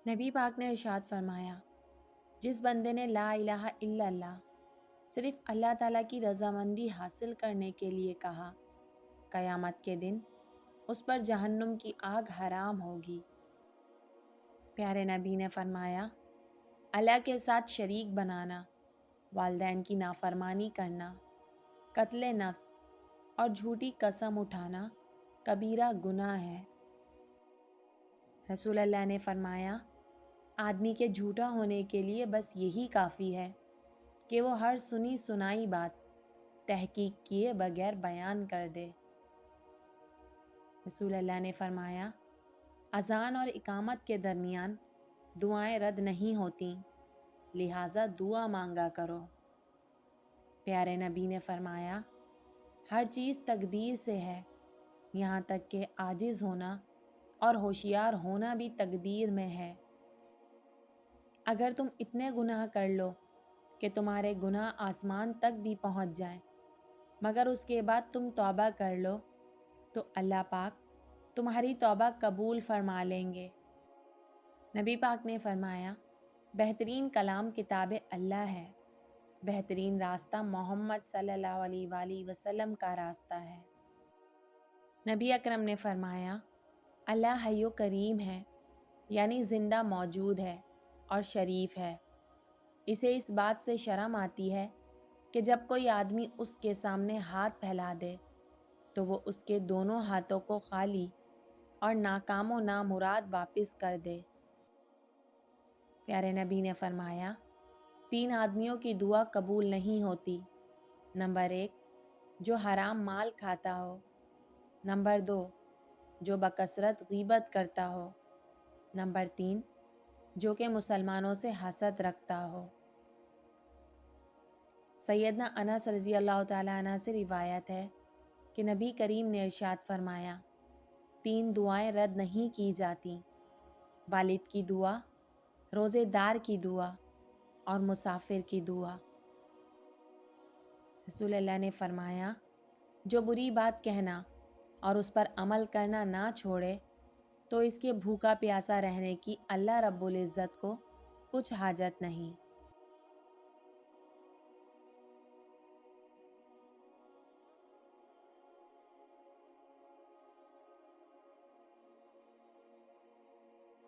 نبی پاک نے ارشاد فرمایا، جس بندے نے لا الہ الا اللہ صرف اللہ تعالیٰ کی رضامندی حاصل کرنے کے لیے کہا، قیامت کے دن اس پر جہنم کی آگ حرام ہوگی۔ پیارے نبی نے فرمایا، اللہ کے ساتھ شریک بنانا، والدین کی نافرمانی کرنا، قتل نفس اور جھوٹی قسم اٹھانا کبیرہ گناہ ہے۔ رسول اللہ نے فرمایا، آدمی کے جھوٹا ہونے کے لیے بس یہی کافی ہے کہ وہ ہر سنی سنائی بات تحقیق کیے بغیر بیان کر دے۔ رسول اللہ نے فرمایا، اذان اور اقامت کے درمیان دعائیں رد نہیں ہوتیں، لہٰذا دعا مانگا کرو۔ پیارے نبی نے فرمایا، ہر چیز تقدیر سے ہے، یہاں تک کہ عاجز ہونا اور ہوشیار ہونا بھی تقدیر میں ہے۔ اگر تم اتنے گناہ کر لو کہ تمہارے گناہ آسمان تک بھی پہنچ جائیں، مگر اس کے بعد تم توبہ کر لو تو اللہ پاک تمہاری توبہ قبول فرما لیں گے۔ نبی پاک نے فرمایا، بہترین کلام کتاب اللہ ہے، بہترین راستہ محمد صلی اللہ علیہ وآلہ وسلم کا راستہ ہے۔ نبی اکرم نے فرمایا، اللہ حی و کریم ہے، یعنی زندہ موجود ہے اور شریف ہے۔ اسے اس بات سے شرم آتی ہے کہ جب کوئی آدمی اس کے سامنے ہاتھ پھیلا دے تو وہ اس کے دونوں ہاتھوں کو خالی اور ناکام و نامراد واپس کر دے۔ پیارے نبی نے فرمایا، 3 آدمیوں کی دعا قبول نہیں ہوتی۔ نمبر 1، جو حرام مال کھاتا ہو۔ نمبر 2، جو بکثرت غیبت کرتا ہو۔ نمبر 3، جو کہ مسلمانوں سے حسد رکھتا ہو۔ سیدنا انس رضی اللہ تعالیٰ عنہ سے روایت ہے کہ نبی کریم نے ارشاد فرمایا، 3 دعائیں رد نہیں کی جاتیں، والد کی دعا، روزے دار کی دعا اور مسافر کی دعا۔ رسول اللہ نے فرمایا، جو بری بات کہنا اور اس پر عمل کرنا نہ چھوڑے تو اس کے بھوکا پیاسا رہنے کی اللہ رب العزت کو کچھ حاجت نہیں۔